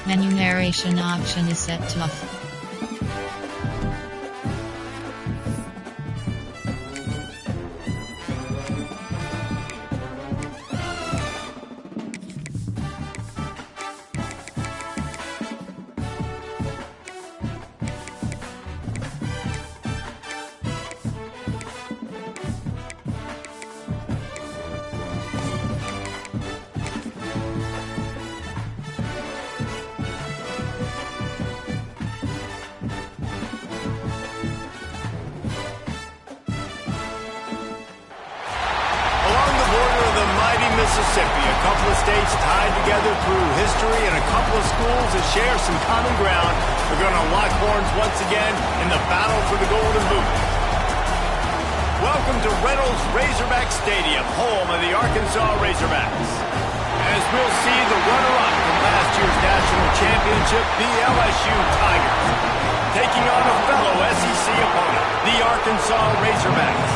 Menu narration option is set to off. Mississippi, a couple of states tied together through history and a couple of schools that share some common ground are going to lock horns once again in the battle for the Golden Boot. Welcome to Reynolds Razorback Stadium, home of the Arkansas Razorbacks. As we'll see the runner-up from last year's national championship, the LSU Tigers, taking on a fellow SEC opponent, the Arkansas Razorbacks.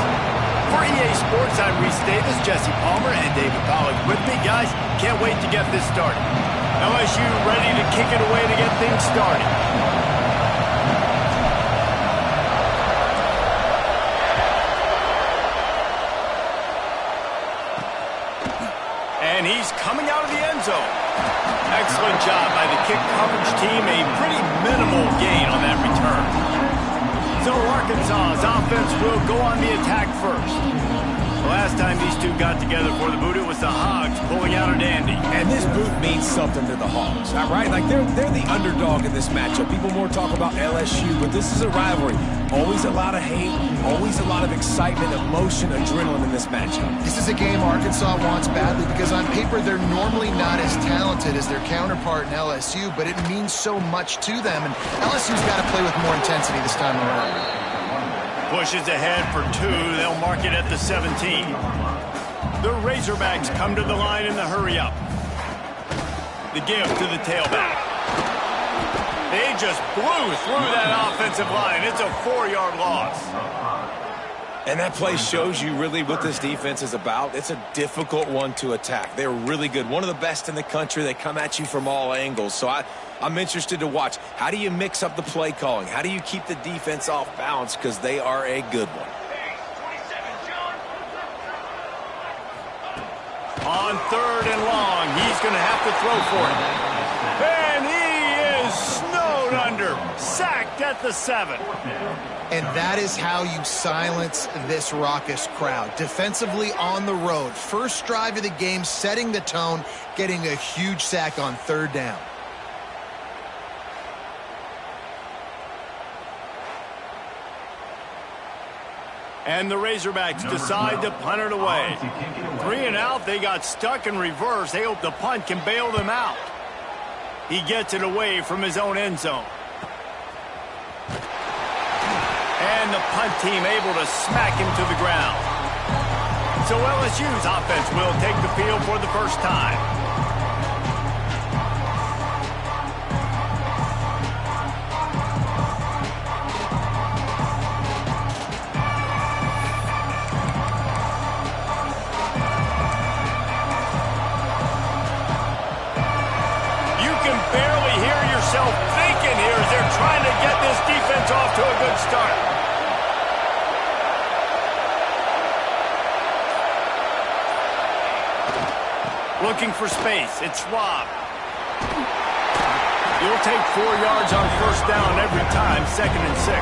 For EA Sports, I'm Reese Davis, Jesse Palmer, and David Pollack with me. Guys, can't wait to get this started. LSU ready to kick it away to get things started. And he's coming out of the end zone. Excellent job by the kick coverage team. A pretty minimal gain on that return. So Arkansas's offense will go on the attack first. The last time these two got together for the boot, it was the Hogs pulling out a dandy. And this boot means something to the Hogs, all right? Like, they're the underdog in this matchup. People more talk about LSU, but this is a rivalry. Always a lot of hate, always a lot of excitement, emotion, adrenaline in this matchup. This is a game Arkansas wants badly because on paper they're normally not as talented as their counterpart in LSU, but it means so much to them, and LSU's got to play with more intensity this time around. Pushes ahead for two. They'll mark it at the 17. The Razorbacks come to the line in the hurry-up. The give to the tailback. They just blew through that offensive line. It's a 4-yard loss. And that play shows you really what this defense is about. It's a difficult one to attack. They're really good. One of the best in the country. They come at you from all angles. So I'm interested to watch. How do you mix up the play calling? How do you keep the defense off balance? Because they are a good one. On 3rd and long, he's going to have to throw for it. And he is snowed under. Sacked at the 7. And that is how you silence this raucous crowd. Defensively on the road. First drive of the game, setting the tone, getting a huge sack on 3rd down. And the Razorbacks decide to punt it away. 3 and out, they got stuck in reverse. They hope the punt can bail them out. He gets it away from his own end zone. And the punt team able to smack him to the ground. So LSU's offense will take the field for the first time. Thinking here as they're trying to get this defense off to a good start. Looking for space. It's Schwab. He'll take 4 yards on 1st down every time, 2nd and 6.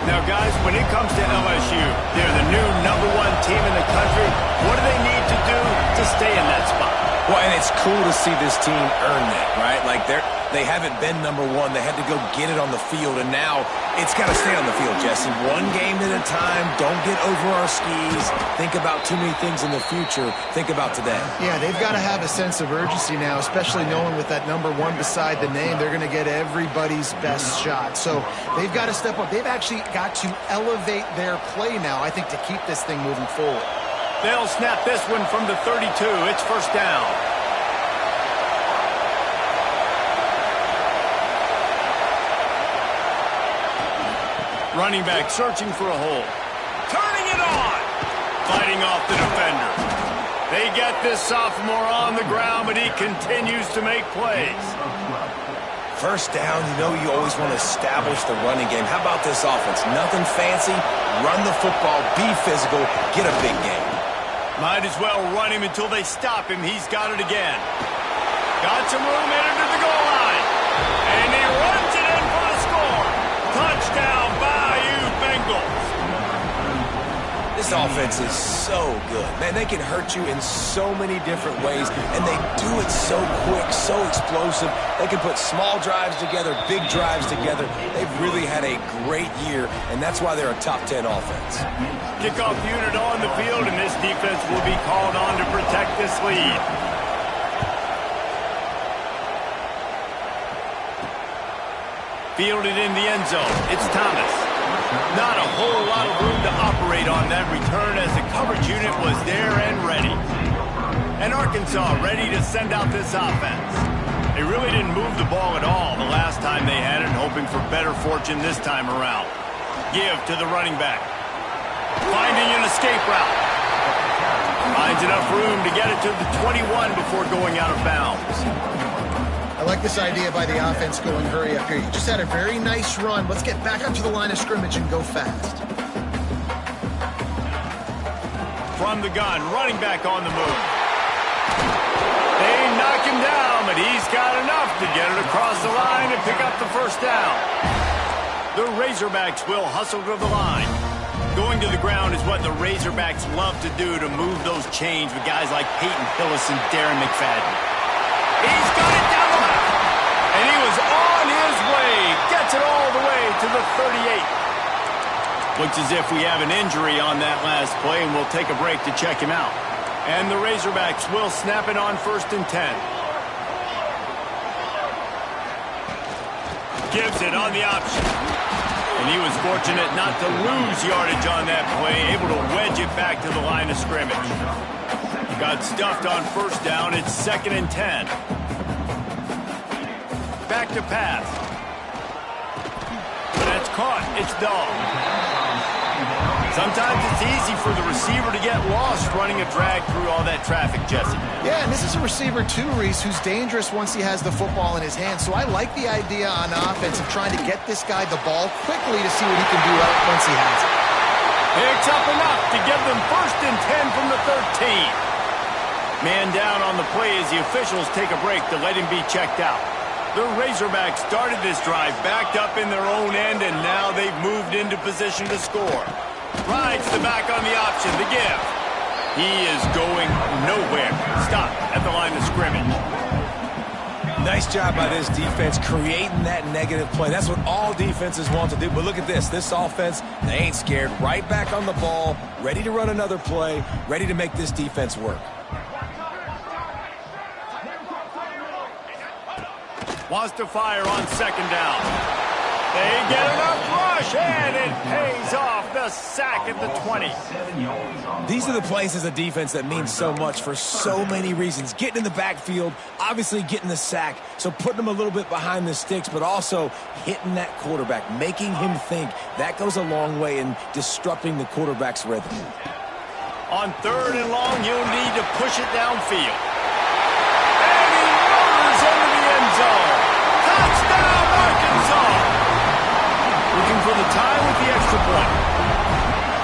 Now, guys, when it comes to LSU, they're the new #1 team in the country. What do they need to do to stay in that spot? Well, and it's cool to see this team earn that, right? Like, they haven't been #1. They had to go get it on the field, and now it's got to stay on the field, Jesse. One game at a time. Don't get over our skis. Think about too many things in the future. Think about today. Yeah, they've got to have a sense of urgency now, especially knowing with that #1 beside the name, they're going to get everybody's best shot. So they've got to step up. They've actually got to elevate their play now, I think, to keep this thing moving forward. They'll snap this one from the 32. It's 1st down. Running back searching for a hole. Turning it on. Fighting off the defender. They get this sophomore on the ground, but he continues to make plays. First down, you always want to establish the running game. How about this offense? Nothing fancy. Run the football, be physical, get a big gain. Might as well run him until they stop him. He's got it again. Got some room headed to the goal line. And he runs it in for the score. Touchdown, Bayou Bengals. This offense is so good. Man, they can hurt you in so many different ways, and they do it so quick, so explosive. They can put small drives together, big drives together. They've really had a great year, and that's why they're a top 10 offense. Kickoff unit on the field, and this defense will be called on to protect this lead. Fielded in the end zone. It's Thomas. Not a whole lot of room to operate on that return as the coverage unit was there and ready. And Arkansas ready to send out this offense. They really didn't move the ball at all the last time they had it, hoping for better fortune this time around. Give to the running back. Finding an escape route. Finds enough room to get it to the 21 before going out of bounds. I like this idea by the offense going hurry up here. You just had a very nice run. Let's get back up to the line of scrimmage and go fast. From the gun, running back on the move. They knock him down, but he's got enough to get it across the line and pick up the first down. The Razorbacks will hustle to the line. Going to the ground is what the Razorbacks love to do to move those chains with guys like Peyton Hillis and Darren McFadden. He's got it down the left. And he was on his way. Gets it all the way to the 38. Looks as if we have an injury on that last play, and we'll take a break to check him out. And the Razorbacks will snap it on 1st and 10. Gives it on the option. And he was fortunate not to lose yardage on that play, able to wedge it back to the line of scrimmage. Got stuffed on 1st down. It's 2nd and 10. Back to pass. But that's caught. It's Dahl. Sometimes it's easy for the receiver to get lost running a drag through all that traffic, Jesse. Yeah, and this is a receiver too, Reese, who's dangerous once he has the football in his hands. So I like the idea on offense of trying to get this guy the ball quickly to see what he can do once he has it. Picks up enough to give them 1st and 10 from the 13. Man down on the play as the officials take a break to let him be checked out. The Razorbacks started this drive backed up in their own end, and now they've moved into position to score. Rides the back on the option, the give. He is going nowhere. Stop at the line of scrimmage. Nice job by this defense creating that negative play. That's what all defenses want to do. But look at this. This offense, they ain't scared. Right back on the ball, ready to run another play, ready to make this defense work. Wants to fire on 2nd down. They get enough rush, and it pays off the sack at the 20. These are the plays as a defense that mean so much for so many reasons. Getting in the backfield, obviously getting the sack, so putting them a little bit behind the sticks, but also hitting that quarterback, making him think. That goes a long way in disrupting the quarterback's rhythm. On 3rd and long, you'll need to push it downfield. And he murders into the end zone. Touchdown, Arkansas! Looking for the tie with the extra point.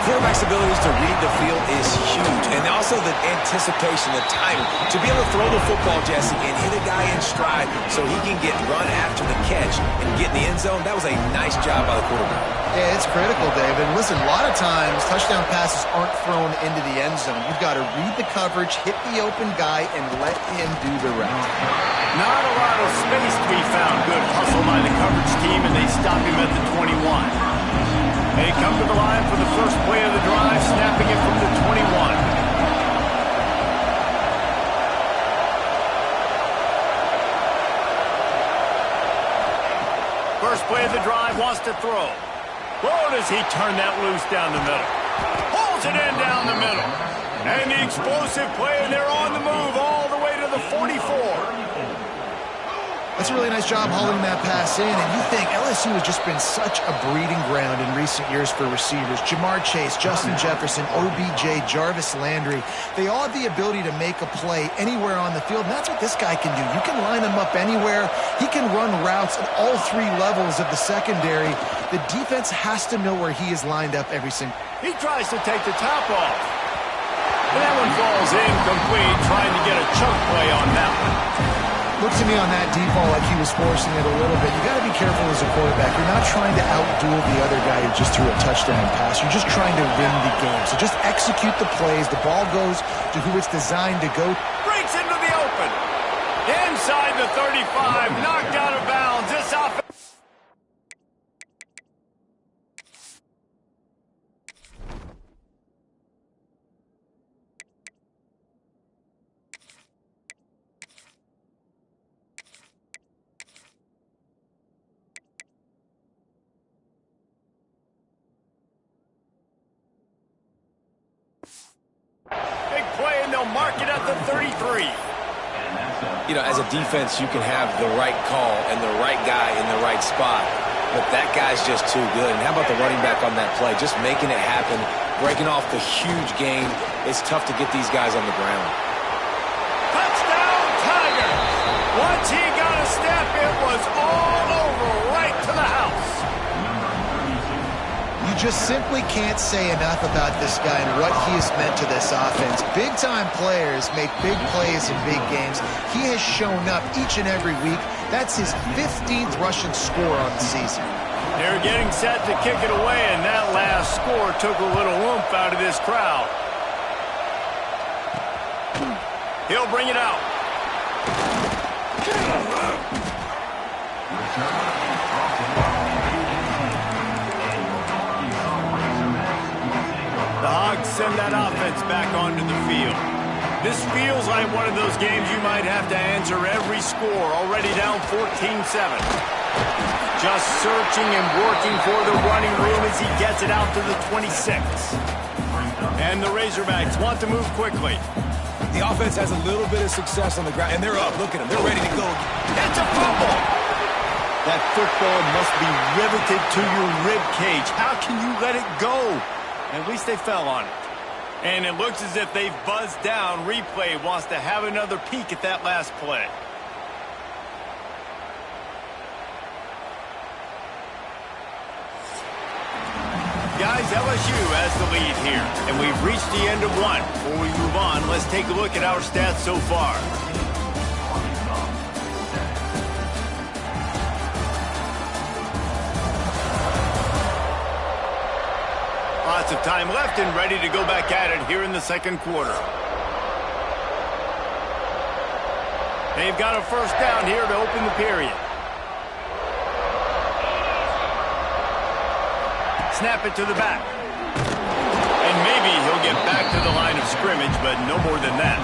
Quarterback's abilities to read the field is huge, and also the anticipation, the timing. To be able to throw the football, Jesse, and hit a guy in stride so he can get run after the catch and get in the end zone, that was a nice job by the quarterback. Yeah, it's critical, David. Listen, a lot of times touchdown passes aren't thrown into the end zone. You've got to read the coverage, hit the open guy, and let him do the rest. Not a lot of space to be found. Good hustle by the coverage team, and they stop him at the 21. They come to the line for the first play of the drive, snapping it from the 21. First play of the drive, wants to throw. Oh, does he turn that loose down the middle? Pulls it in down the middle. And the explosive play, and they're on the move all the way to the 44. Let's That's a really nice job hauling that pass in, and you think LSU has just been such a breeding ground in recent years for receivers. Jamar Chase, Justin Jefferson, OBJ, Jarvis Landry. They all have the ability to make a play anywhere on the field, and that's what this guy can do. You can line him up anywhere. He can run routes at all three levels of the secondary. The defense has to know where he is lined up every single. He tries to take the top off. And that one falls incomplete, trying to get a chunk play on that one. Looked to me on that deep ball like he was forcing it a little bit. You got to be careful as a quarterback. You're not trying to outduel the other guy who just threw a touchdown pass. You're just trying to win the game. So just execute the plays. The ball goes to who it's designed to go. Breaks into the open. Inside the 35, knocked out of bounds. This offense. Big play, and they'll mark it at the 33. You know, as a defense, you can have the right call and the right guy in the right spot, but that guy's just too good. And how about the running back on that play? Just making it happen, breaking off the huge gain. It's tough to get these guys on the ground. Touchdown, Tigers! Once he got a step, it was all over, right to the house. You just simply can't say enough about this guy and what he has meant to this offense. Big-time players make big plays in big games. He has shown up each and every week. That's his 15th rushing score on the season. They're getting set to kick it away, and that last score took a little oomph out of this crowd. He'll bring it out. The Hogs send that offense back onto the field. This feels like one of those games you might have to answer every score, already down 14-7. Just searching and working for the running room as he gets it out to the 26. And the Razorbacks want to move quickly. The offense has a little bit of success on the ground, and they're up. Look at them. They're ready to go. It's a fumble. That football must be riveted to your rib cage. How can you let it go? At least they fell on it. And it looks as if they've buzzed down. Replay wants to have another peek at that last play. Guys, LSU has the lead here, and we've reached the end of one. Before we move on, let's take a look at our stats so far. Lots of time left and ready to go back at it here in the second quarter. They've got a first down here to open the period. Snap it to the back. And maybe he'll get back to the line of scrimmage, but no more than that.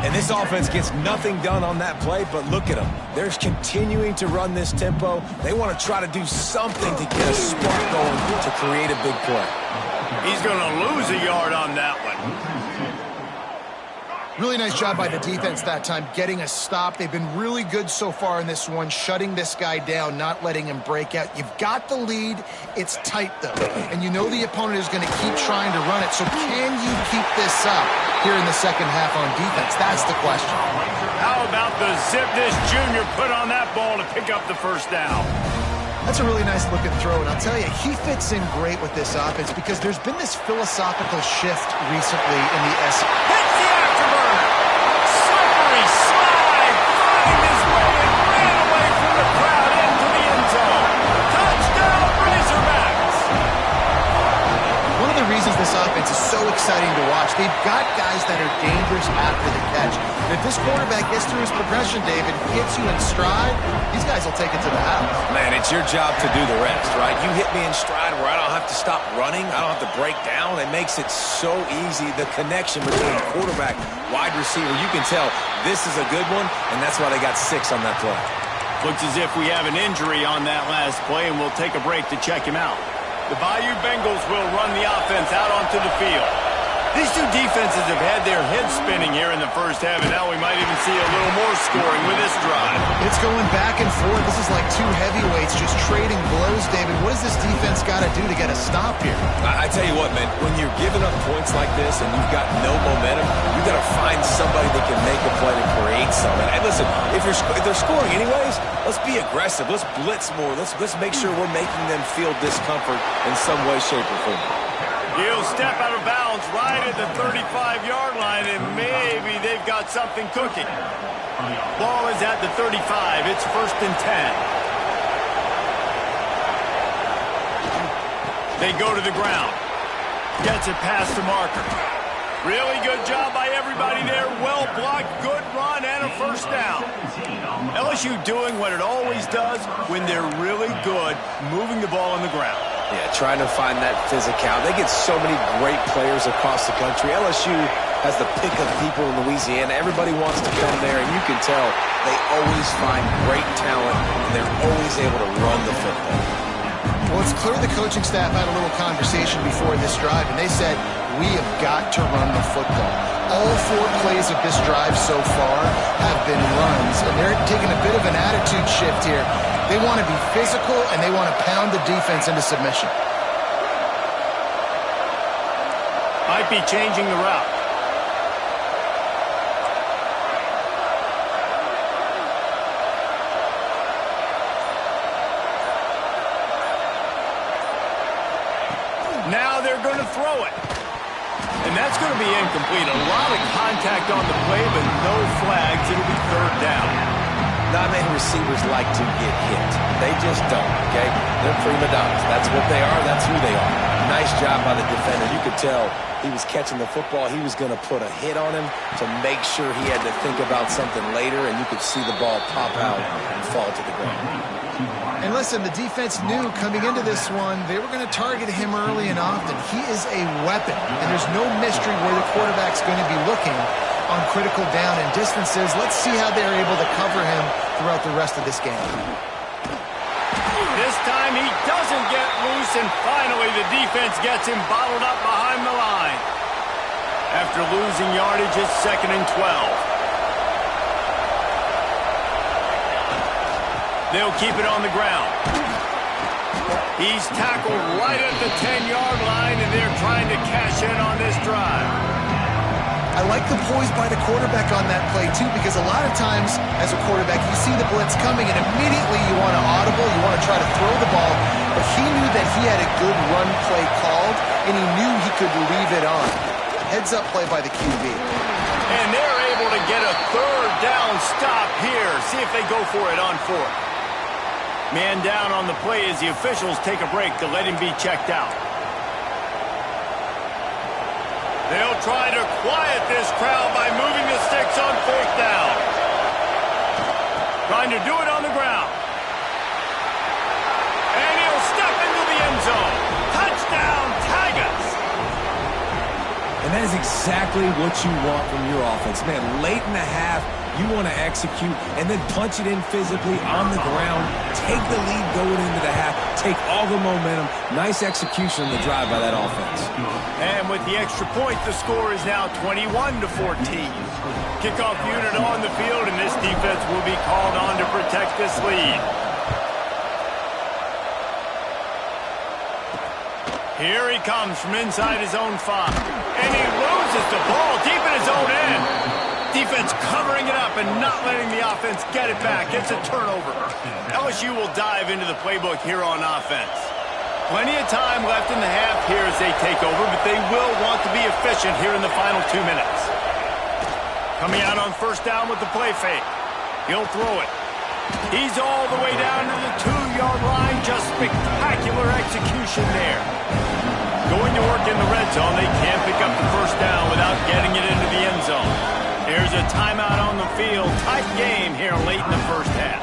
And this offense gets nothing done on that play, but look at them. They're continuing to run this tempo. They want to try to do something to get a spark going to create a big play. He's going to lose a yard on that one. Really nice job by the defense that time, getting a stop. They've been really good so far in this one, shutting this guy down, not letting him break out. You've got the lead. It's tight, though. And you know the opponent is going to keep trying to run it. So can you keep this up here in the second half on defense? That's the question. How about the zip this junior put on that ball to pick up the first down? That's a really nice looking throw, and I'll tell you, he fits in great with this offense because there's been this philosophical shift recently in the S. Hits the afterburner. Slippery slide. Find his way and ran away from the crowd into the end zone. Touchdown, Razorbacks. One of the reasons this offense is so exciting to watch, they've got guys that are dangerous after the catch. And if this quarterback gets through his progression, David, gets you in stride, these guys will take it to the house. Man, it's your job to do the rest, right? You hit me in stride where I don't have to stop running. I don't have to break down. It makes it so easy. The connection between quarterback, wide receiver, you can tell this is a good one, and that's why they got 6 on that play. Looks as if we have an injury on that last play, and we'll take a break to check him out. The Bayou Bengals will run the offense out onto the field. These two defenses have had their heads spinning here in the first half, and now we might even see a little more scoring with this drive. It's going back and forth. This is like two heavyweights just trading blows, David. What does this defense got to do to get a stop here? I tell you what, man, when you're giving up points like this and you've got no momentum, you got to find somebody that can make a play to create something. And listen, if they're scoring anyways, let's be aggressive. Let's blitz more. Let's make sure we're making them feel discomfort in some way, shape, or form. He'll step out of bounds right at the 35-yard line, and maybe they've got something cooking. Ball is at the 35. It's 1st and 10. They go to the ground. Gets it past the marker. Really good job by everybody there. Well blocked, good run, and a first down. LSU doing what it always does when they're really good, moving the ball on the ground. Yeah, trying to find that physicality. They get so many great players across the country. LSU has the pick of people in Louisiana. Everybody wants to come there, and you can tell they always find great talent, and they're always able to run the football. Well, it's clear the coaching staff had a little conversation before this drive, and they said, we have got to run the football. All 4 plays of this drive so far have been runs, and they're taking a bit of an attitude shift here. They want to be physical, and they want to pound the defense into submission. Might be changing the route. Now they're going to throw it. And that's going to be incomplete. A lot of contact on the play, but no flags. It'll be 3rd down. Not many receivers like to get hit. They just don't, okay? They're prima donnas. That's what they are. That's who they are. Nice job by the defender. You could tell he was catching the football. He was going to put a hit on him to make sure he had to think about something later, and you could see the ball pop out and fall to the ground. And listen, the defense knew coming into this one, they were going to target him early and often. He is a weapon, and there's no mystery where the quarterback's going to be looking on critical down and distances. Let's see how they're able to cover him throughout the rest of this game. This time he doesn't get loose, and finally the defense gets him bottled up behind the line. After losing yardage, it's 2nd and 12. They'll keep it on the ground. He's tackled right at the 10-yard line, and they're trying to cash in on this drive. I like the poise by the quarterback on that play, too, because a lot of times, as a quarterback, you see the blitz coming, and immediately you want to audible, you want to try to throw the ball, but he knew that he had a good run play called, and he knew he could leave it on. Heads-up play by the QB. And they're able to get a 3rd down stop here. See if they go for it on 4th. Man down on the play as the officials take a break to let him be checked out. They'll try to quiet this crowd by moving the sticks on 4th down. Trying to do it on the ground. And he'll step into the end zone. Touchdown, Tigers! And that is exactly what you want from your offense. Man, late in the half, you want to execute and then punch it in physically on the ground. Take the lead going into the half. Take all the momentum. Nice execution on the drive by that offense. And with the extra point, the score is now 21-14. Kickoff unit on the field, and this defense will be called on to protect this lead. Here he comes from inside his own 5. And he loses the ball deep in his own end. Defense covering it up and not letting the offense get it back. It's a turnover. LSU will dive into the playbook here on offense. Plenty of time left in the half here as they take over, but they will want to be efficient here in the final 2 minutes. Coming out on 1st down with the play fake. He'll throw it. He's all the way down to the 2-yard line. Just spectacular execution there. Going to work in the red zone. They can't pick up the 1st down without getting it into the end zone. There's a timeout on the field. Tight game here late in the first half.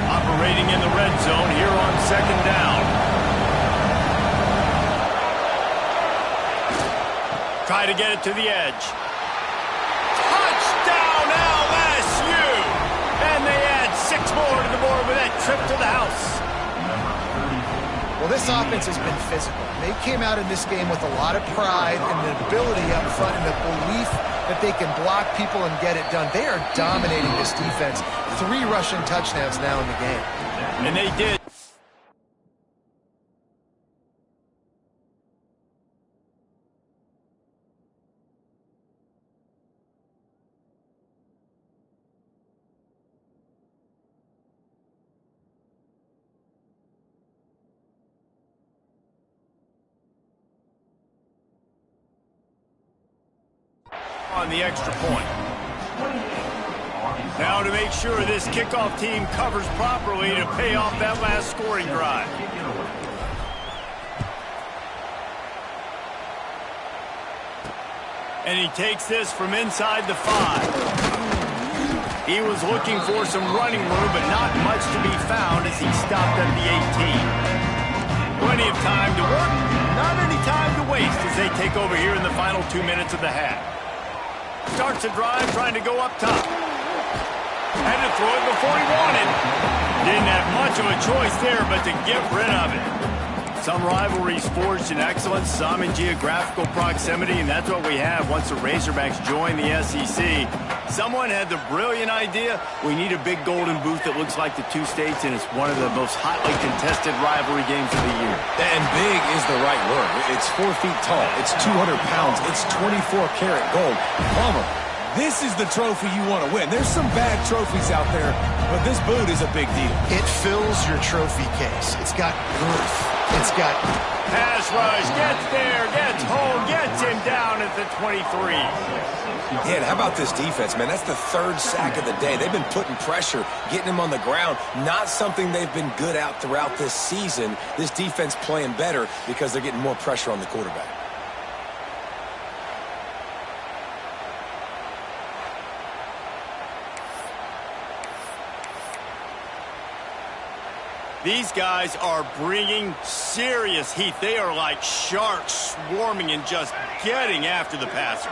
Operating in the red zone here on 2nd down. Try to get it to the edge. Touchdown LSU! And they add 6 more to the board with that trip to the house. Well, this offense has been physical. They came out in this game with a lot of pride and the ability up front and the belief that they can block people and get it done. They are dominating this defense. 3 rushing touchdowns now in the game. And they did. On the extra point. Now to make sure this kickoff team covers properly to pay off that last scoring drive. And he takes this from inside the 5. He was looking for some running room, but not much to be found as he stopped at the 18. Plenty of time to work, not any time to waste as they take over here in the final 2 minutes of the half. Starts a drive trying to go up top. Had to throw it before he wanted. Didn't have much of a choice there but to get rid of it. Some rivalries forged in excellence, some in geographical proximity, and that's what we have once the Razorbacks join the SEC. Someone had the brilliant idea, we need a big golden booth that looks like the 2 states, and it's one of the most hotly contested rivalry games of the year. And big is the right word. It's 4 feet tall. It's 200 pounds. It's 24-karat gold. Palmer, this is the trophy you want to win. There's some bad trophies out there, but this boot is a big deal. It fills your trophy case. It's got girth. It's got pass rush, gets there, gets home, gets him down at the 23. Yeah, and how about this defense, man? That's the 3rd sack of the day. They've been putting pressure, getting him on the ground. Not something they've been good at throughout this season. This defense playing better because they're getting more pressure on the quarterback. These guys are bringing serious heat. They are like sharks swarming and just getting after the passer.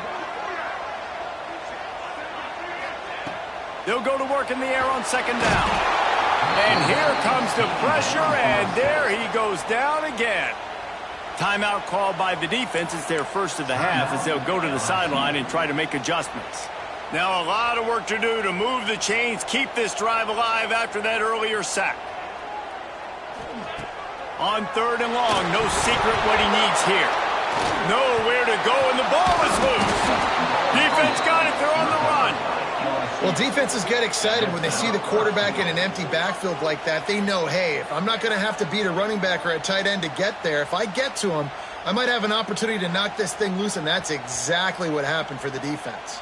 They'll go to work in the air on 2nd down. And here comes the pressure, and there he goes down again. Timeout called by the defense. It's their first of the half as they'll go to the sideline and try to make adjustments. Now a lot of work to do to move the chains, keep this drive alive after that earlier sack. On 3rd and long, no secret what he needs here. Nowhere to go, and the ball is loose. Defense got it. They're on the run. Well, defenses get excited when they see the quarterback in an empty backfield like that. They know, hey, if I'm not going to have to beat a running back or a tight end to get there, if I get to him, I might have an opportunity to knock this thing loose, and that's exactly what happened for the defense.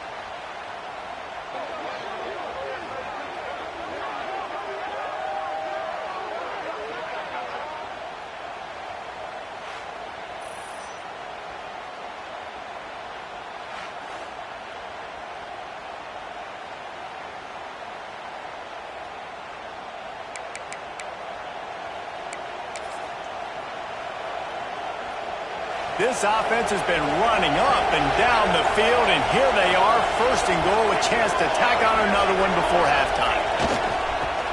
This offense has been running up and down the field, and here they are, 1st and goal, a chance to tack on another one before halftime.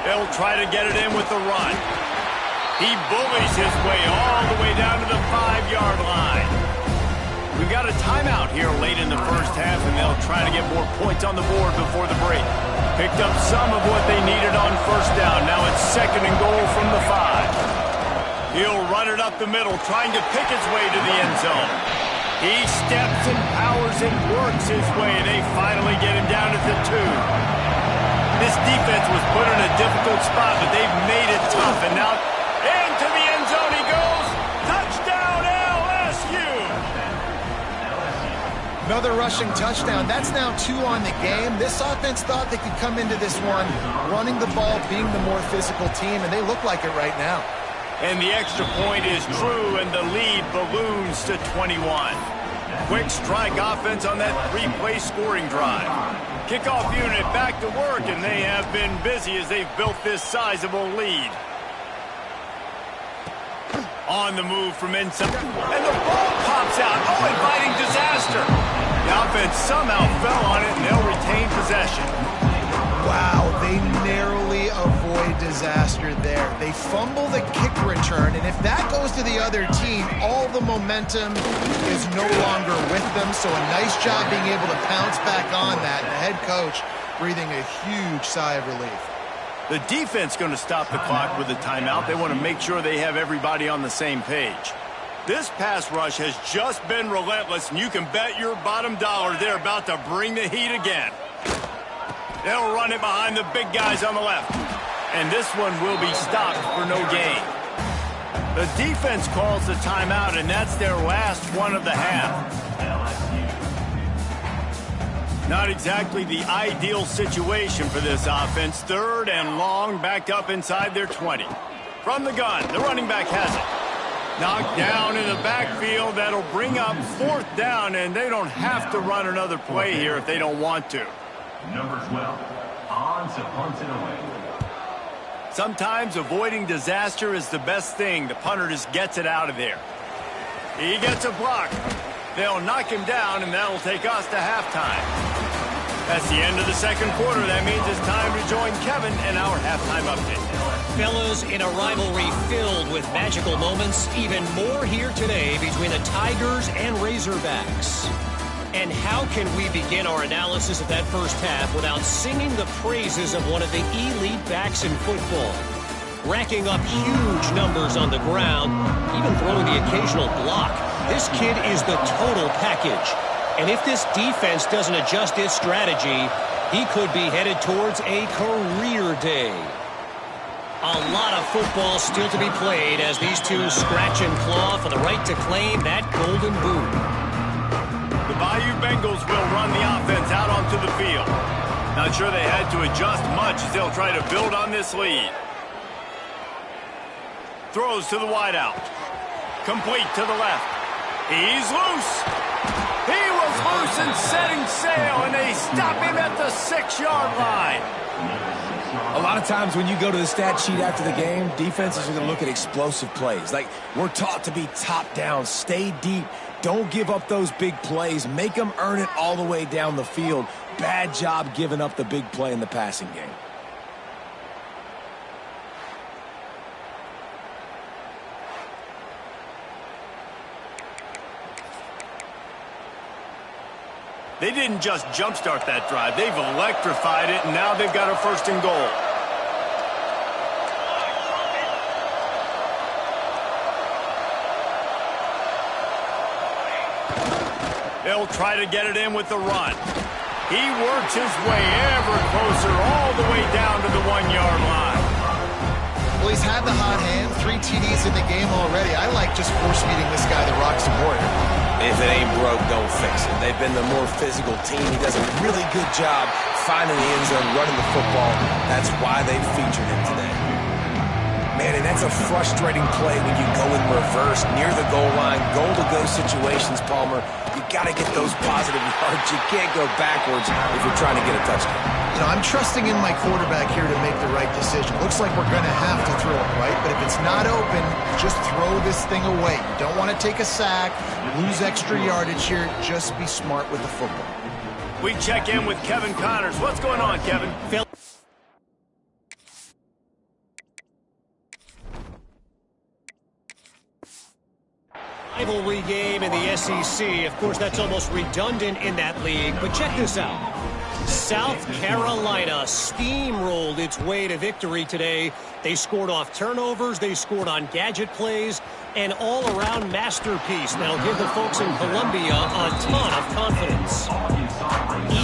They'll try to get it in with the run. He bullies his way all the way down to the 5-yard line. We've got a timeout here late in the first half, and they'll try to get more points on the board before the break. Picked up some of what they needed on 1st down. Now it's 2nd and goal from the 5. He'll run it up the middle, trying to pick his way to the end zone. He steps and powers and works his way, and they finally get him down at the 2. This defense was put in a difficult spot, but they've made it tough. And now into the end zone he goes. Touchdown, LSU! Another rushing touchdown. That's now 2 on the game. This offense thought they could come into this one running the ball, being the more physical team, and they look like it right now. And the extra point is true, and the lead balloons to 21. Quick strike offense on that 3-play scoring drive. Kickoff unit back to work, and they have been busy as they've built this sizable lead. On the move from inside, and the ball pops out. Oh, inviting disaster. The offense somehow fell on it, and they'll retain possession. Wow, they narrowly avoid disaster there. They fumble the kick return. return, and if that goes to the other team, all the momentum is no longer with them. So a nice job being able to pounce back on that. And the head coach breathing a huge sigh of relief. The defense going to stop the clock with a timeout. They want to make sure they have everybody on the same page. This pass rush has just been relentless, and you can bet your bottom dollar they're about to bring the heat again. They'll run it behind the big guys on the left. And this one will be stopped for no gain. The defense calls the timeout, and that's their last one of the half. Not exactly the ideal situation for this offense. 3rd and long, backed up inside their 20. From the gun, the running back has it. Knocked down in the backfield. That'll bring up 4th down, and they don't have to run another play here if they don't want to. Number 12, on to punt it away. Sometimes avoiding disaster is the best thing. The punter just gets it out of there. He gets a block. They'll knock him down, and that'll take us to halftime. That's the end of the 2nd quarter. That means it's time to join Kevin in our halftime update. Fellas, in a rivalry filled with magical moments, even more here today between the Tigers and Razorbacks. And how can we begin our analysis of that first half without singing the praises of one of the elite backs in football? Racking up huge numbers on the ground, even throwing the occasional block. This kid is the total package. And if this defense doesn't adjust its strategy, he could be headed towards a career day. A lot of football still to be played as these two scratch and claw for the right to claim that golden boot. The Bayou Bengals will run the offense out onto the field. Not sure they had to adjust much as they'll try to build on this lead. Throws to the wideout. Complete to the left. He's loose. He was loose and setting sail, and they stop him at the 6-yard line. A lot of times when you go to the stat sheet after the game, defenses are going to look at explosive plays. Like, we're taught to be top down, stay deep, don't give up those big plays, make them earn it all the way down the field. Bad job giving up the big play in the passing game. They didn't just jumpstart that drive. They've electrified it, and now they've got a 1st and goal. They'll try to get it in with the run. He works his way ever closer all the way down to the 1-yard line. Well, he's had the hot hand, 3 TDs in the game already. I like just force-feeding this guy the rock some more here. If it ain't broke, don't fix it. They've been the more physical team. He does a really good job finding the end zone, running the football. That's why they featured him today. Man, and that's a frustrating play when you go in reverse near the goal line, goal-to-go situations, Palmer. You got to get those positive yards. You can't go backwards if you're trying to get a touchdown. You know, I'm trusting in my quarterback here to make the right decision. Looks like we're going to have to throw it, right? But if it's not open, just throw this thing away. You don't want to take a sack, lose extra yardage here. Just be smart with the football. We check in with Kevin Connors. What's going on, Kevin? Rivalry game in the SEC. Of course, that's almost redundant in that league. But check this out. South Carolina steamrolled its way to victory today. They scored off turnovers. They scored on gadget plays. An all-around masterpiece that'll give the folks in Columbia a ton of confidence.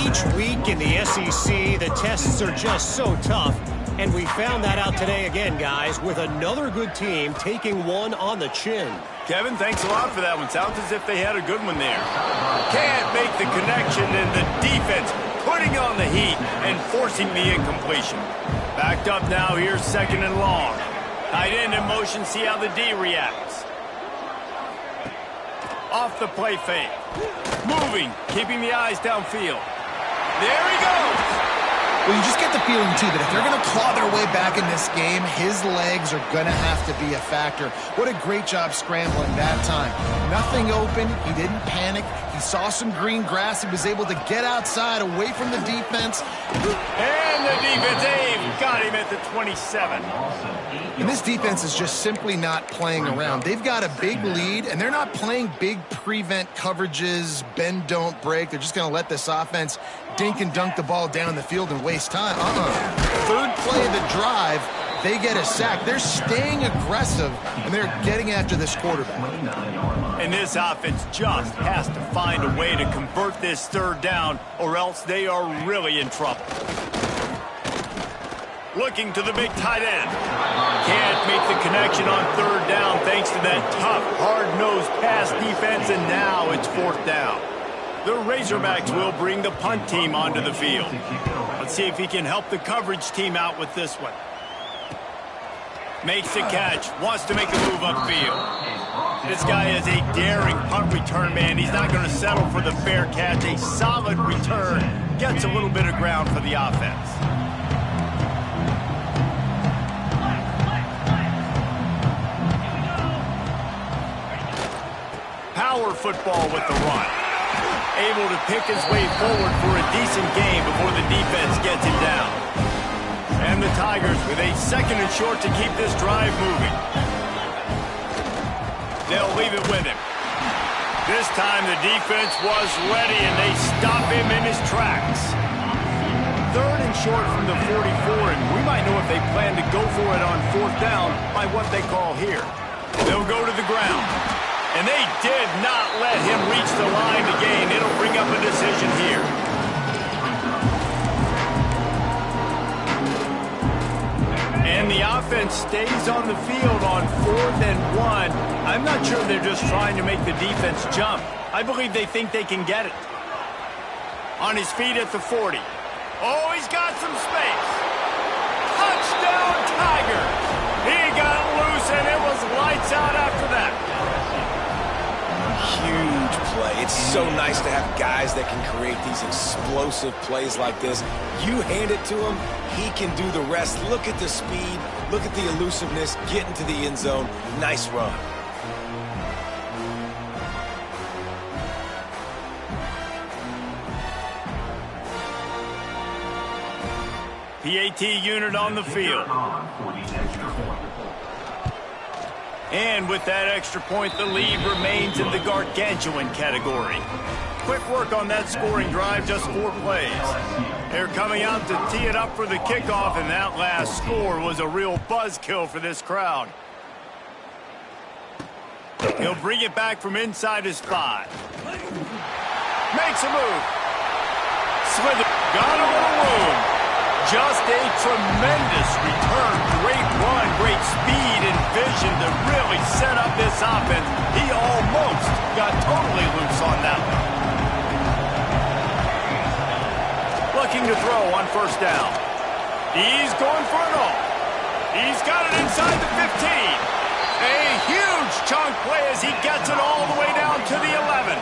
Each week in the SEC, the tests are just so tough. And we found that out today again, guys, with another good team taking one on the chin. Kevin, thanks a lot for that one. Sounds as if they had a good one there. Can't make the connection, and the defense putting on the heat and forcing the incompletion. Backed up now, here's 2nd and long. Tight end in motion, see how the D reacts. Off the play fake. Moving, keeping the eyes downfield. There he goes. Well, you just get the feeling, too, that if they're going to claw their way back in this game, his legs are going to have to be a factor. What a great job scrambling that time. Nothing open. He didn't panic. He He saw some green grass. He was able to get outside, away from the defense. And the defense, they've got him at the 27. And this defense is just simply not playing around. They've got a big lead, and they're not playing big prevent coverages, bend, don't break. They're just going to let this offense dink and dunk the ball down the field and waste time. Third play of the drive, they get a sack. They're staying aggressive, and they're getting after this quarterback. And this offense just has to find a way to convert this third down, or else they are really in trouble. Looking to the big tight end. Can't make the connection on third down thanks to that tough, hard-nosed pass defense, and now it's fourth down. The Razorbacks will bring the punt team onto the field. Let's see if he can help the coverage team out with this one. Makes the catch, wants to make a move upfield. This guy is a daring punt return man. He's not going to settle for the fair catch. A solid return. Gets a little bit of ground for the offense. Power football with the run. Able to pick his way forward for a decent gain before the defense gets him down. And the Tigers with a second and short to keep this drive moving. They'll leave it with him. This time the defense was ready and they stop him in his tracks. Third and short from the 44, and we might know if they plan to go for it on fourth down by what they call here. They'll go to the ground. And they did not let him reach the line to gain. It'll bring up a decision here. And the offense stays on the field on 4th and 1. I'm not sure they're just trying to make the defense jump. I believe they think they can get it. On his feet at the 40. Oh, he's got some space. Touchdown, Tigers. He got loose, and it was lights out after that. Huge play. It's so nice to have guys that can create these explosive plays like this. You hand it to him, he can do the rest. Look at the speed, look at the elusiveness, get into the end zone. Nice run. PAT unit on the field. And with that extra point, the lead remains in the gargantuan category. Quick work on that scoring drive, just 4 plays. They're coming out to tee it up for the kickoff, and that last score was a real buzzkill for this crowd. He'll bring it back from inside his 5. Makes a move. Slither. Got a little room. Just a tremendous return. Great run, great speed and vision to really set up this offense. He almost got totally loose on that one. Looking to throw on first down. He's going for it all. He's got it inside the 15. A huge chunk play as he gets it all the way down to the 11.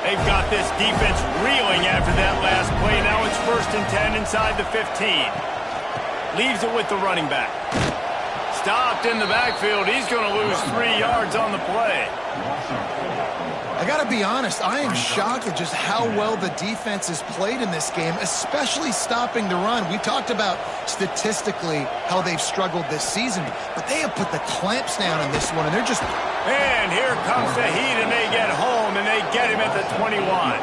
They've got this defense reeling after that last play. Now it's 1st and 10 inside the 15. Leaves it with the running back. Stopped in the backfield. He's going to lose 3 yards on the play. I got to be honest, I am shocked at just how well the defense has played in this game, especially stopping the run. We talked about statistically how they've struggled this season, but they have put the clamps down in this one, and they're just... And here comes the heat, and they get home, and they get him at the 21.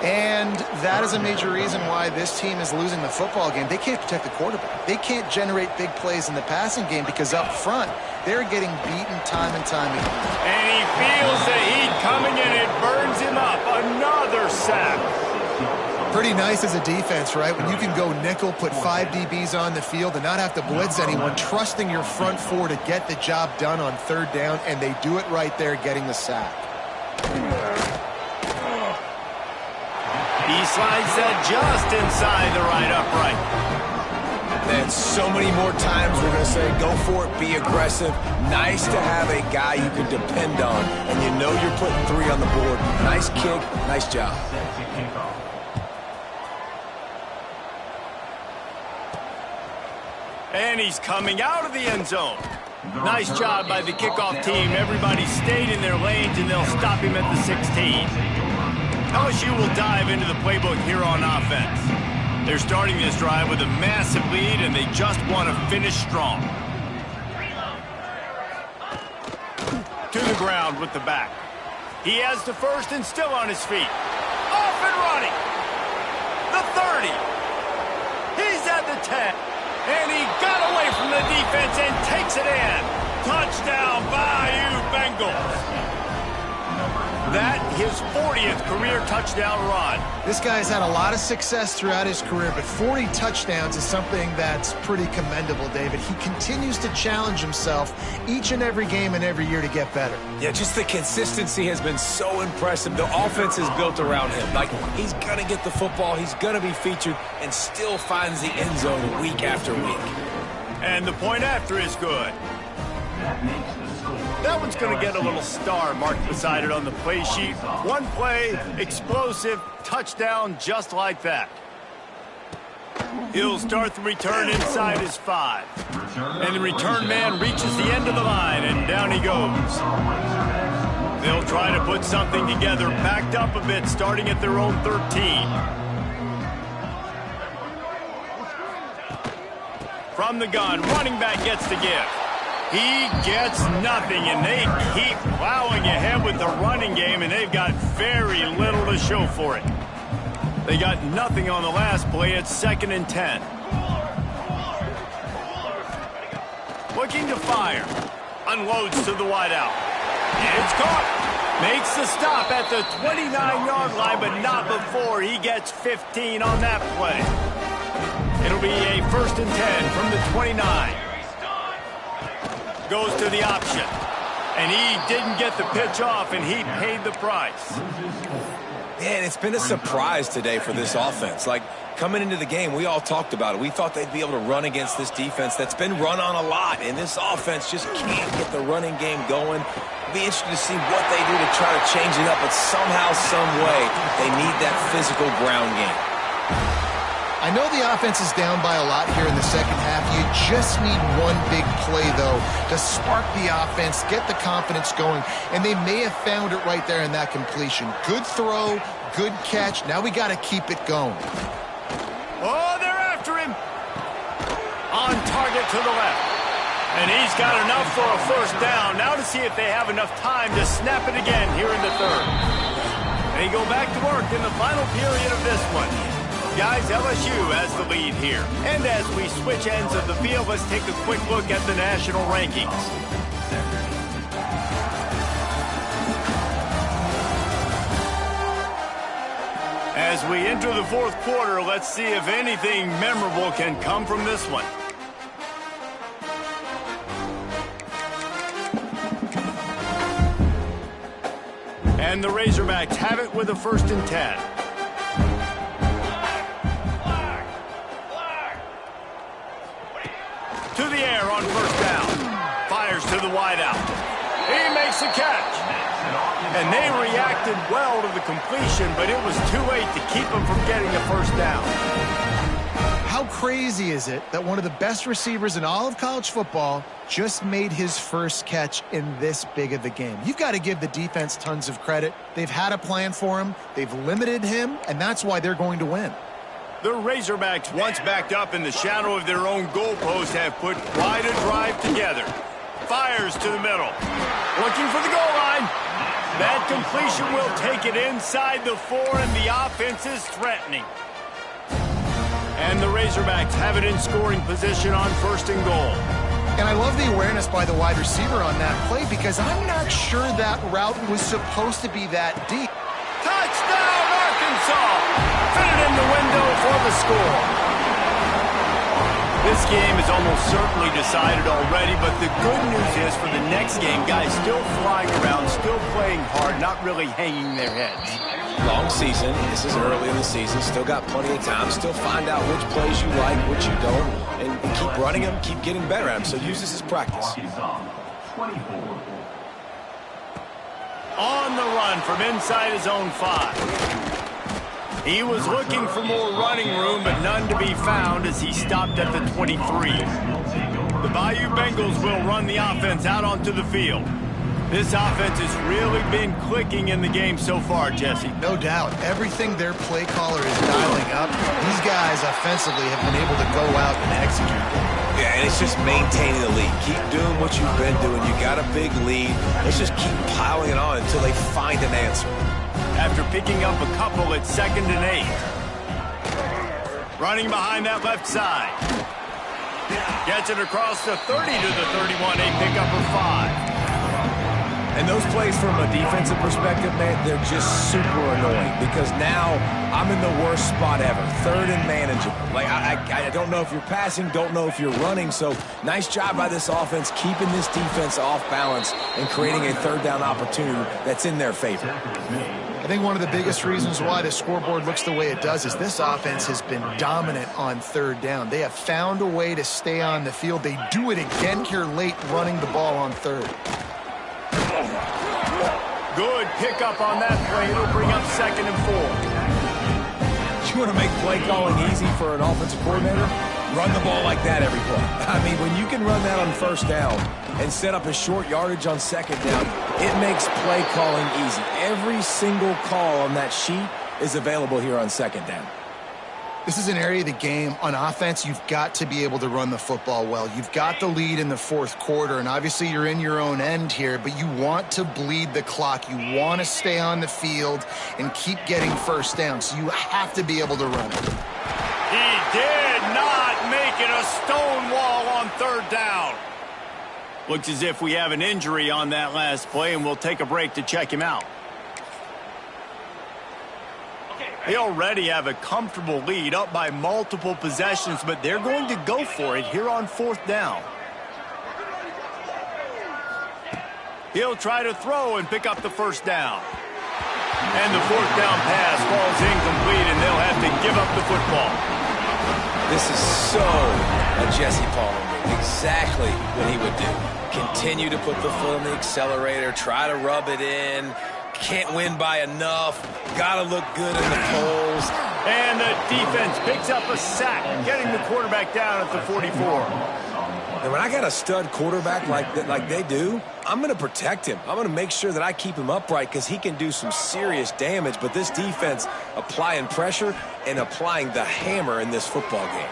And that is a major reason why this team is losing the football game. They can't protect the quarterback. They can't generate big plays in the passing game because up front, they're getting beaten time and time again. And he feels the heat coming, and it burns him up. Another sack. Pretty nice as a defense, right? When you can go nickel, put 5 DBs on the field and not have to blitz anyone, trusting your front 4 to get the job done on third down, and they do it right there, getting the sack. He slides that just inside the right upright. And so many more times we're going to say, go for it, be aggressive. Nice to have a guy you can depend on, and you know you're putting 3 on the board. Nice kick, nice job. And he's coming out of the end zone. Nice job by the kickoff team. Everybody stayed in their lanes, and they'll stop him at the 16. LSU will dive into the playbook here on offense. They're starting this drive with a massive lead, and they just want to finish strong. To the ground with the back. He has the first and still on his feet. Off and running. The 30. He's at the 10. And he got away from the defense and takes it in. Touchdown, Bayou Bengals. That, his 40th career touchdown run. This guy's had a lot of success throughout his career, but 40 touchdowns is something that's pretty commendable, David. He continues to challenge himself each and every game and every year to get better. Yeah, just the consistency has been so impressive. The offense is built around him. Like, he's going to get the football, he's going to be featured, and still finds the end zone week after week. And the point after is good. That one's going to get a little star marked beside it on the play sheet. One play, explosive, touchdown just like that. He'll start the return inside his 5. And the return man reaches the end of the line, and down he goes. They'll try to put something together, backed up a bit, starting at their own 13. From the gun, running back gets the give. He gets nothing, and they keep plowing ahead with the running game, and they've got very little to show for it. They got nothing on the last play. It's 2nd and 10. Looking to fire. Unloads to the wideout. It's caught. Makes the stop at the 29-yard line, but not before he gets 15 on that play. It'll be a 1st and 10 from the 29. Goes to the option. And he didn't get the pitch off, and he paid the price. Man, it's been a surprise today for this offense. Like, coming into the game, we all talked about it. We thought they'd be able to run against this defense that's been run on a lot, and this offense just can't get the running game going. It'll be interesting to see what they do to try to change it up, but somehow, some way, they need that physical ground game. I know the offense is down by a lot here in the second half. You just need one big play, though, to spark the offense, get the confidence going, and they may have found it right there in that completion. Good throw, good catch. Now we got to keep it going. Oh, they're after him. On target to the left. And he's got enough for a 1st down. Now to see if they have enough time to snap it again here in the 3rd. They go back to work in the final period of this one. Guys, LSU has the lead here. And as we switch ends of the field, let's take a quick look at the national rankings. As we enter the 4th quarter, let's see if anything memorable can come from this one. And the Razorbacks have it with a 1st and 10. To the air on 1st down. Fires to the wideout. He makes the catch. And they reacted well to the completion, but it was too late to keep him from getting a 1st down. How crazy is it that one of the best receivers in all of college football just made his first catch in this big of a game? You've got to give the defense tons of credit. They've had a plan for him. They've limited him, and that's why they're going to win. The Razorbacks, once backed up in the shadow of their own goalpost, have put quite a drive together. Fires to the middle. Looking for the goal line. That completion will take it inside the 4, and the offense is threatening. And the Razorbacks have it in scoring position on 1st and goal. And I love the awareness by the wide receiver on that play, because I'm not sure that route was supposed to be that deep. Touchdown, Arkansas! Fit it in the window for the score. This game is almost certainly decided already, but the good news is for the next game, guys still flying around, still playing hard, not really hanging their heads. Long season. This is early in the season. Still got plenty of time. Still find out which plays you like, which you don't, and keep running them, keep getting better at them. So use this as practice. On the run from inside his own 5. He was looking for more running room, but none to be found as he stopped at the 23. The Bayou Bengals will run the offense out onto the field. This offense has really been clicking in the game so far, Jesse. No doubt. Everything their play caller is dialing up, these guys offensively have been able to go out and execute. Yeah, and it's just maintaining the lead. Keep doing what you've been doing. You got a big lead. Let's just keep piling it on until they find an answer. After picking up a couple at 2nd and 8. Running behind that left side. Gets it across the 30 to the 31, a pickup of 5. And those plays from a defensive perspective, man, they're just super annoying because now I'm in the worst spot ever. 3rd and manageable. Like, I don't know if you're passing, don't know if you're running. So nice job by this offense keeping this defense off balance and creating a 3rd down opportunity that's in their favor. I think one of the biggest reasons why the scoreboard looks the way it does is this offense has been dominant on 3rd down. They have found a way to stay on the field. They do it again here late running the ball on 3rd. Good pickup on that play. It'll bring up 2nd and 4. You want to make play calling easy for an offensive coordinator? Run the ball like that every play. I mean, when you can run that on 1st down and set up a short yardage on 2nd down, it makes play calling easy. Every single call on that sheet is available here on 2nd down. This is an area of the game on offense you've got to be able to run the football well. You've got the lead in the 4th quarter, and obviously you're in your own end here, but you want to bleed the clock. You want to stay on the field and keep getting 1st down, so you have to be able to run it. He did not make it a stone wall on 3rd down. Looks as if we have an injury on that last play, and we'll take a break to check him out. They already have a comfortable lead up by multiple possessions, but they're going to go for it here on 4th down. He'll try to throw and pick up the 1st down. And the 4th down pass falls incomplete, and they'll have to give up the football. This is so a Jesse Palmer move. Exactly what he would do. Continue to put the foot on the accelerator, try to rub it in. Can't win by enough. Got to look good in the polls. And the defense picks up a sack, getting the quarterback down at the 44. And when I got a stud quarterback like they do, I'm going to protect him. I'm going to make sure that I keep him upright because he can do some serious damage. But this defense applying pressure and applying the hammer in this football game.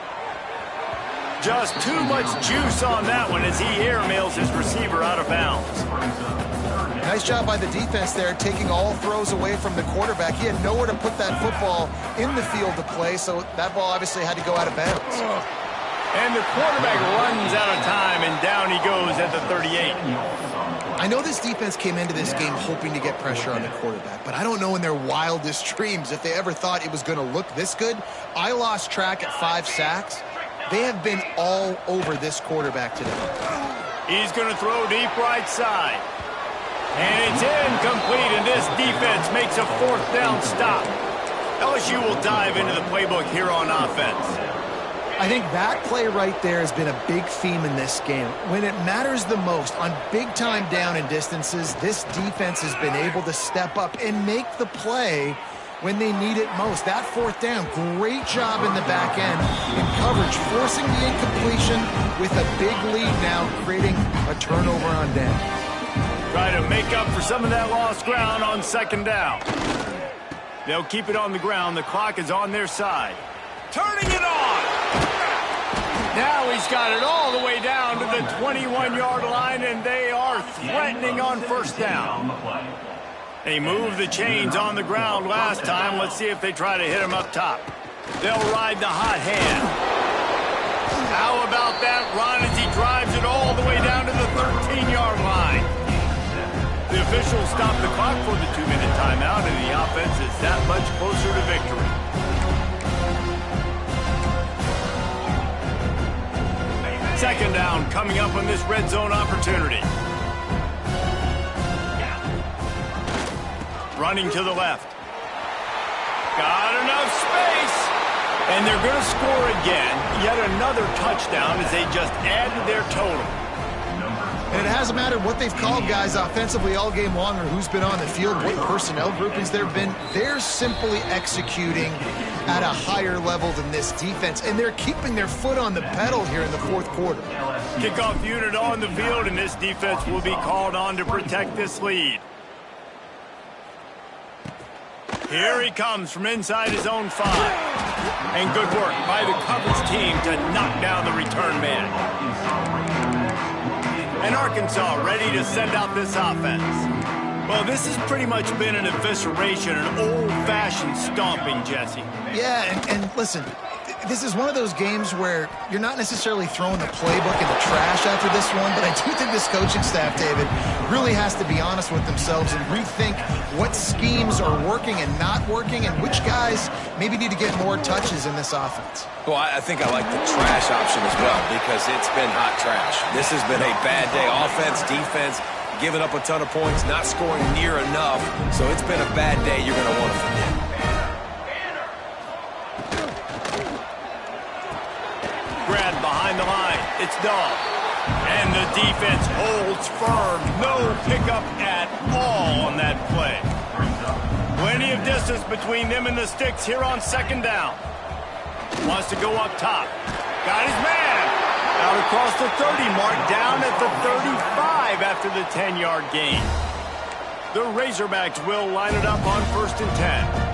Just too much juice on that one as he airmails his receiver out of bounds. Nice job by the defense there, taking all throws away from the quarterback. He had nowhere to put that football in the field to play, so that ball obviously had to go out of bounds. And the quarterback runs out of time, and down he goes at the 38. I know this defense came into this game hoping to get pressure on the quarterback, but I don't know in their wildest dreams if they ever thought it was going to look this good. I lost track at 5 sacks. They have been all over this quarterback today. He's going to throw deep right side. And it's incomplete, and this defense makes a 4th down stop. LSU will dive into the playbook here on offense. I think that play right there has been a big theme in this game. When it matters the most, on big-time down and distances, this defense has been able to step up and make the play when they need it most. That 4th down, great job in the back end in coverage, forcing the incompletion with a big lead now, creating a turnover on down. Try to make up for some of that lost ground on 2nd down. They'll keep it on the ground. The clock is on their side. Turning it on! Now he's got it all the way down to the 21-yard line, and they are threatening on 1st down. They moved the chains on the ground last time. Let's see if they try to hit him up top. They'll ride the hot hand. How about that run as he drives it all the way down to the 13-yard line? The officials stop the clock for the 2-minute timeout, and the offense is that much closer to victory. Second down coming up on this red zone opportunity. Running to the left. Got enough space. And they're going to score again. Yet another touchdown as they just add to their total. And it hasn't mattered what they've called guys offensively all game long or who's been on the field, what personnel groupings there have been. They're simply executing at a higher level than this defense, and they're keeping their foot on the pedal here in the fourth quarter. Kickoff unit on the field, and this defense will be called on to protect this lead. Here he comes from inside his own 5. And good work by the coverage team to knock down the return man. And Arkansas ready to send out this offense. Well, this has pretty much been an evisceration, an old-fashioned stomping, Jesse. Yeah, and listen, this is one of those games where you're not necessarily throwing the playbook in the trash after this one, but I do think this coaching staff, David, really has to be honest with themselves and rethink what schemes are working and not working and which guys maybe need to get more touches in this offense. Well, I think I like the trash option as well because it's been hot trash. This has been a bad day. Offense, defense, giving up a ton of points, not scoring near enough. So it's been a bad day you're going to want to forget. Grabbed behind the line. It's Dahl. And the defense holds firm. No pickup at all on that play. Plenty of distance between them and the sticks here on second down. Wants to go up top. Got his man. Out across the 30 mark, down at the 35 after the 10-yard gain. The Razorbacks will line it up on 1st and 10.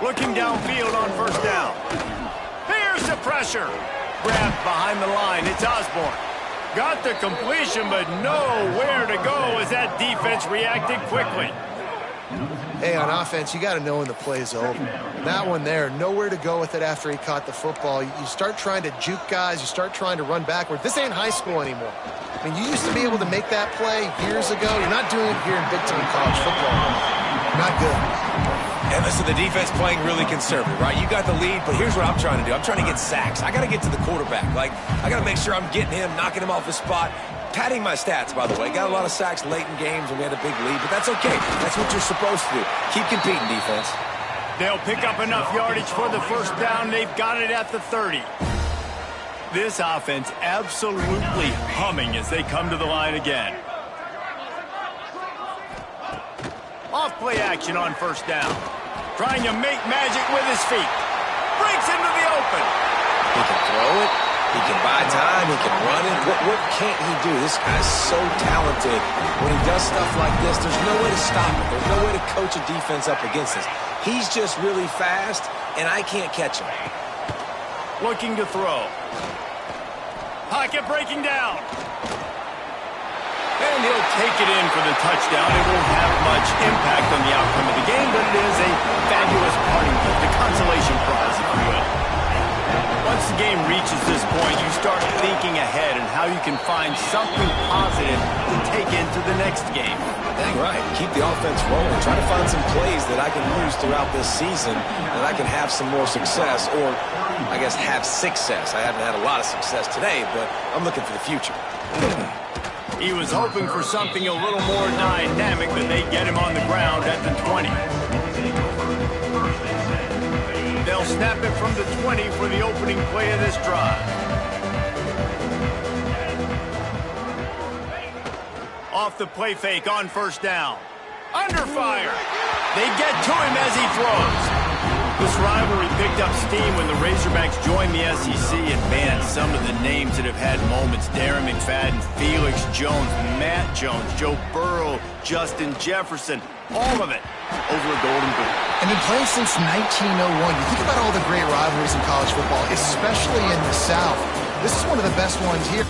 Looking downfield on 1st down. Here's the pressure. Grabbed behind the line. It's Osborne. Got the completion, but nowhere to go as that defense reacted quickly. Hey, on offense, you got to know when the play is over. That one there, nowhere to go with it after he caught the football. You start trying to juke guys. You start trying to run backward. This ain't high school anymore. I mean, you used to be able to make that play years ago. You're not doing it here in big-time college football. Not good. And listen, the defense playing really conservative, right? You got the lead, but here's what I'm trying to do. I'm trying to get sacks. I got to get to the quarterback. Like, I got to make sure I'm getting him, knocking him off his spot. Padding my stats, by the way. Got a lot of sacks late in games when we had a big lead, but that's okay. That's what you're supposed to do. Keep competing, defense. They'll pick up enough yardage for the 1st down. They've got it at the 30. This offense absolutely humming as they come to the line again. Off play action on 1st down. Trying to make magic with his feet. Breaks into the open. He can throw it. He can buy time. He can run it. What can't he do? This guy's so talented. When he does stuff like this, there's no way to stop it. There's no way to coach a defense up against this. He's just really fast, and I can't catch him. Looking to throw. Pocket breaking down. And he'll take it in for the touchdown. It won't have much impact on the outcome of the game, but it is a fabulous parting gift, the consolation prize, if you will. Once the game reaches this point, you start thinking ahead and how you can find something positive to take into the next game. Dang right. Keep the offense rolling. Try to find some plays that I can use throughout this season that I can have some more success, or I guess have success. I haven't had a lot of success today, but I'm looking for the future. He was hoping for something a little more dynamic, but they get him on the ground at the 20. They'll snap it from the 20 for the opening play of this drive. Off the play fake on 1st down. Under fire. They get to him as he throws. This rivalry picked up steam when the Razorbacks joined the SEC, and man, some of the names that have had moments: Darren McFadden, Felix Jones, Matt Jones, Joe Burrow, Justin Jefferson, all of it over a Golden Boot. And been playing since 1901. You think about all the great rivalries in college football, especially in the South. This is one of the best ones here.